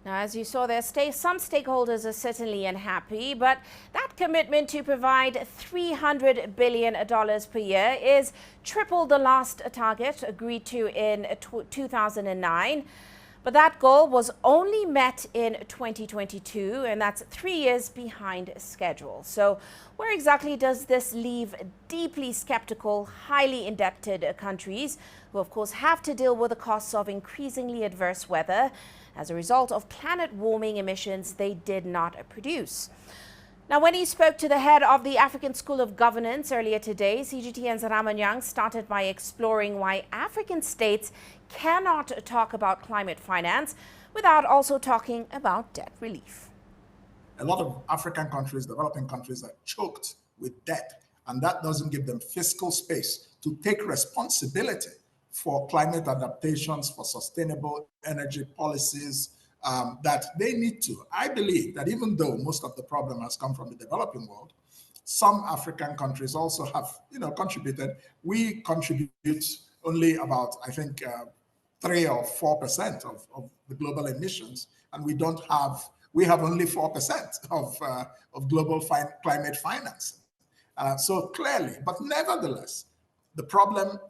Now, as you saw there, some stakeholders are certainly unhappy, but that commitment to provide $300 billion per year is triple the last target agreed to in 2009. But that goal was only met in 2022, and that's 3 years behind schedule. So where exactly does this leave deeply skeptical, highly indebted countries who, of course, have to deal with the costs of increasingly adverse weather as a result of planet warming emissions they did not produce? Now, when he spoke to the head of the African School of Governance earlier today, CGTN's Ramanyang started by exploring why African states cannot talk about climate finance without also talking about debt relief. A lot of African countries, developing countries, are choked with debt, and that doesn't give them fiscal space to take responsibility for climate adaptations, for sustainable energy policies, that they need to. I believe that even though most of the problem has come from the developing world, some African countries also have, contributed. We contribute only about, I think, 3 or 4% of the global emissions, and we have only 4% of global climate financing. So clearly, but nevertheless, the problem,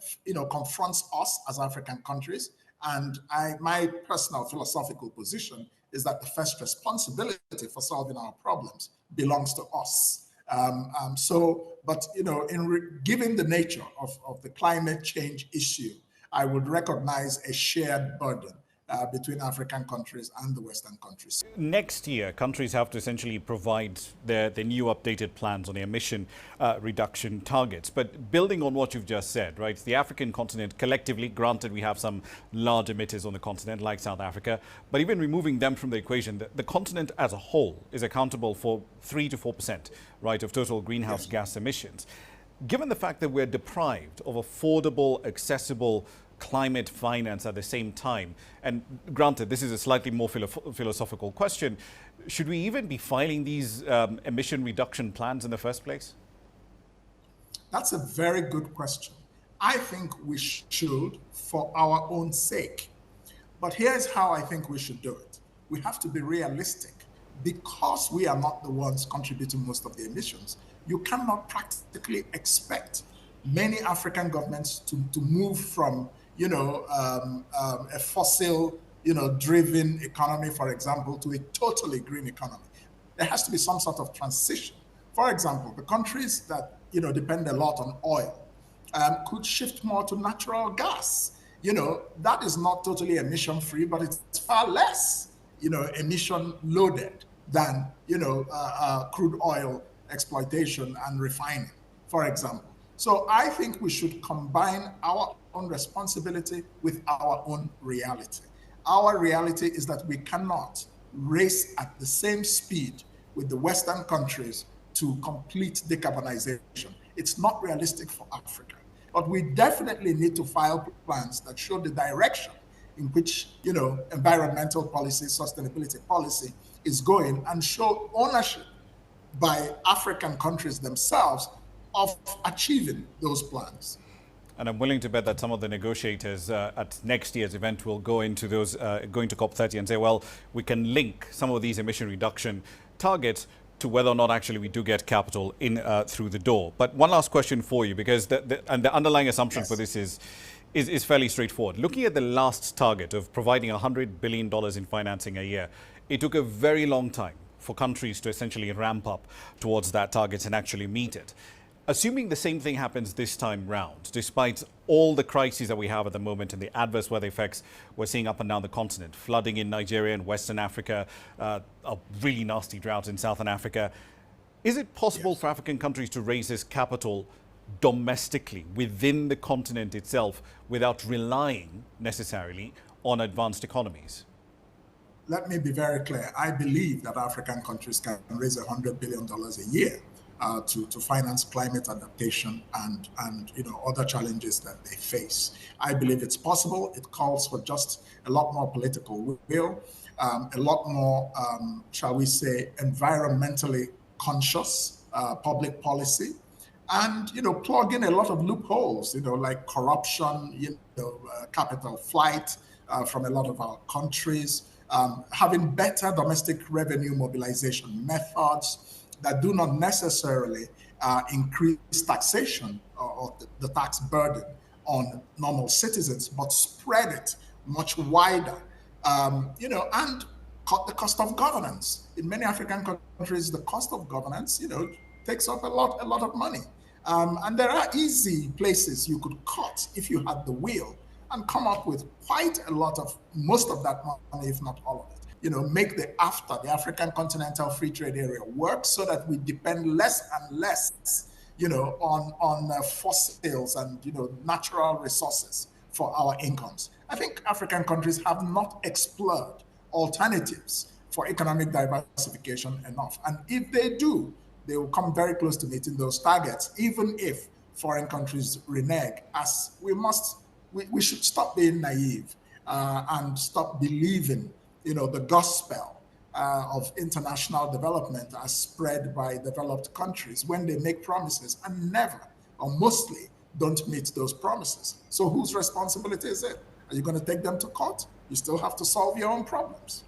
confronts us as African countries. And my personal philosophical position is that the first responsibility for solving our problems belongs to us. Given the nature of the climate change issue, I would recognize a shared burden between African countries and the Western countries. Next year, countries have to essentially provide their new updated plans on their emission reduction targets. But building on what you've just said, right, the African continent collectively, granted we have some large emitters on the continent like South Africa, but even removing them from the equation, the continent as a whole is accountable for 3 to 4%, right, of total greenhouse gas emissions. Given the fact that we're deprived of affordable, accessible climate finance at the same time, and granted this is a slightly more philosophical question, should we even be filing these emission reduction plans in the first place? That's a very good question. I think we should, for our own sake. But here's how I think we should do it. We have to be realistic. Because we are not the ones contributing most of the emissions, you cannot practically expect many African governments to move from a fossil, driven economy, for example, to a totally green economy. There has to be some sort of transition. For example, the countries that, depend a lot on oil could shift more to natural gas. That is not totally emission free, but it's far less, emission loaded than, crude oil exploitation and refining, for example. So I think we should combine our own responsibility with our own reality. Our reality is that we cannot race at the same speed with the Western countries to complete decarbonization. It's not realistic for Africa. But we definitely need to file plans that show the direction in which, environmental policy, sustainability policy is going, and show ownership by African countries themselves of achieving those plans. And I'm willing to bet that some of the negotiators at next year's event will go into going to COP30 and say, well, we can link some of these emission reduction targets to whether or not actually we do get capital in through the door. But one last question for you, because the underlying assumption for this is fairly straightforward. Looking at the last target of providing $100 billion in financing a year, it took a very long time for countries to essentially ramp up towards that target and actually meet it. Assuming the same thing happens this time round, despite all the crises that we have at the moment and the adverse weather effects we're seeing up and down the continent, flooding in Nigeria and Western Africa, a really nasty drought in Southern Africa, is it possible for African countries to raise this capital domestically within the continent itself without relying necessarily on advanced economies? Let me be very clear. I believe that African countries can raise $100 billion a year to finance climate adaptation and other challenges that they face. I believe it's possible. It calls for just a lot more political will, a lot more, shall we say, environmentally conscious public policy, and plug in a lot of loopholes, like corruption, capital flight from a lot of our countries. having better domestic revenue mobilization methods that do not necessarily increase taxation or the tax burden on normal citizens, but spread it much wider, and cut the cost of governance. In many African countries, the cost of governance, takes up a lot of money. And there are easy places you could cut if you had the will and come up with quite a lot of, most of that money, if not all of it. Make the AFTA, the African Continental Free Trade Area, work so that we depend less and less, on fossils and, natural resources for our incomes. I think African countries have not explored alternatives for economic diversification enough. And if they do, they will come very close to meeting those targets, even if foreign countries renege, as we should stop being naive and stop believing, the gospel of international development as spread by developed countries when they make promises and never, or mostly, don't meet those promises. So whose responsibility is it? Are you going to take them to court? You still have to solve your own problems.